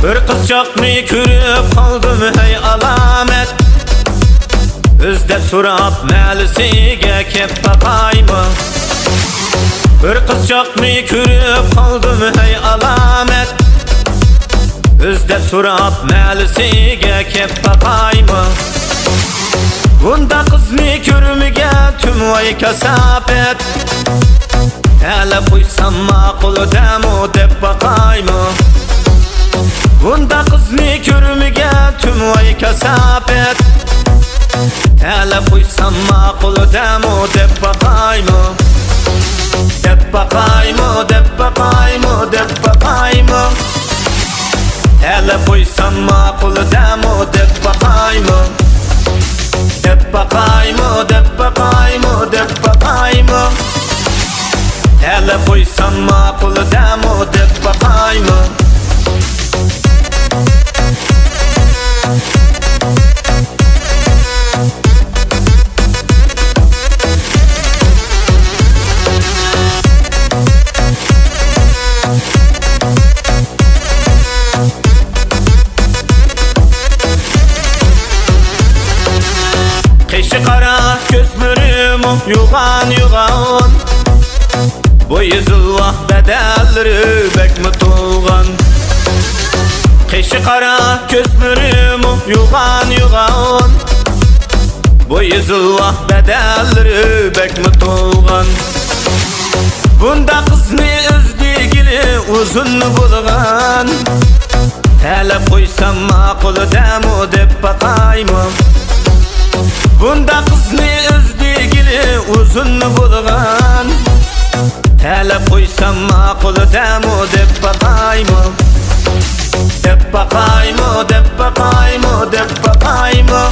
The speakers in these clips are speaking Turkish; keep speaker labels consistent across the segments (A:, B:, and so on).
A: Bir qizchaqni ko'rib qoldim hey alamet. Izlab so'rab malisiga kep baqaymi. Bir qizchaqni ko'rib qoldim hey alamet. Izlab so'rab malisiga kep baqaymi. Bunda qizni ko'rmagan tumvoy kasafet. Hala qo'ysam ma'quldami deb baqaymi. Bunda qizni ko'rmagan tumvoy kasafet. Hala qo'ysam ma'quldami deb baqaymi. Deb baqaymi, deb baqaymi, deb baqaymi. Hala qo'ysam ma'quldami deb baqaymi. Deb baqaymi, deb baqaymi, deb baqaymi. Hala qo'ysam ma'quldami deb baqaymi. Qishi qara ko'zlarim yo'g'on Bu yüzüllah bedelleri bekmi to'lg'an. Qishi qara ko'zlarim yo'g'on Bu yüzüllah bedelleri bekmi to'lg'an. Bunda qizni o'zligili uzun bo'lgan. Talab qo'ysam ma'quldami deb baqaymi. Bunda qizni o'zligili uzun bo'lgan. Talab qo'ysam ma'quldami deb baqaymi. Deb baqaymi, deb baqaymi, deb baqaymi.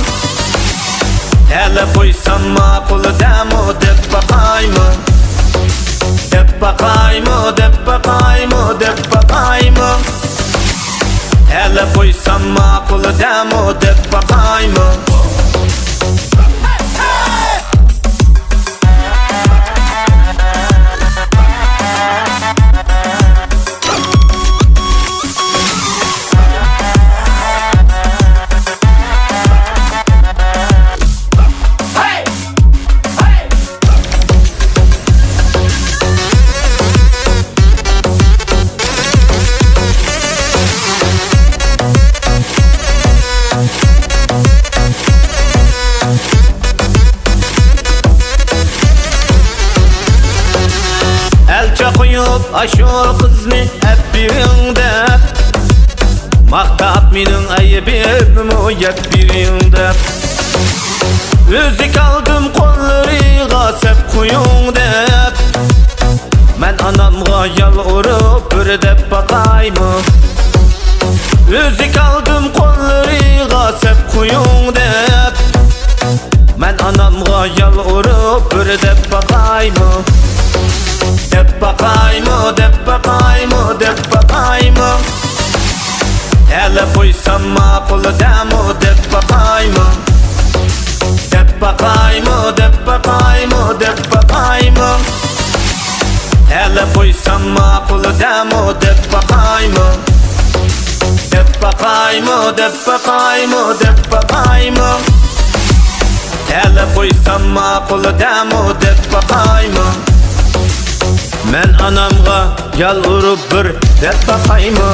A: Talab qo'ysam ma'quldami deb baqaymi. Deb baqaymi, deb baqaymi, deb baqaymi. Talab qo'ysam ma'quldami deb baqaymi. Aşol qizni hep birinde maqtab mening aybimni o'yib birinde. O'zi kaldım qo'llariga sep qo'ying deb. Men anamga yalvarib bir deb baqaymi. O'zi kaldım qo'llariga sep qo'ying deb. Men anamga yalvarib bir deb baqaymi. Deb baqaymi, deb baqaymi, deb baqaymi. Talab qo'ysam ma'quldami deb baqaymi. Deb baqaymi, deb baqaymi, deb baqaymi. Talab qo'ysam ma'quldami deb baqaymi. Deb baqaymi, deb baqaymi, deb baqaymi. Talab qo'ysam ma'quldami deb baqaymi. Men anamga yalvarib bir deb baqaymi.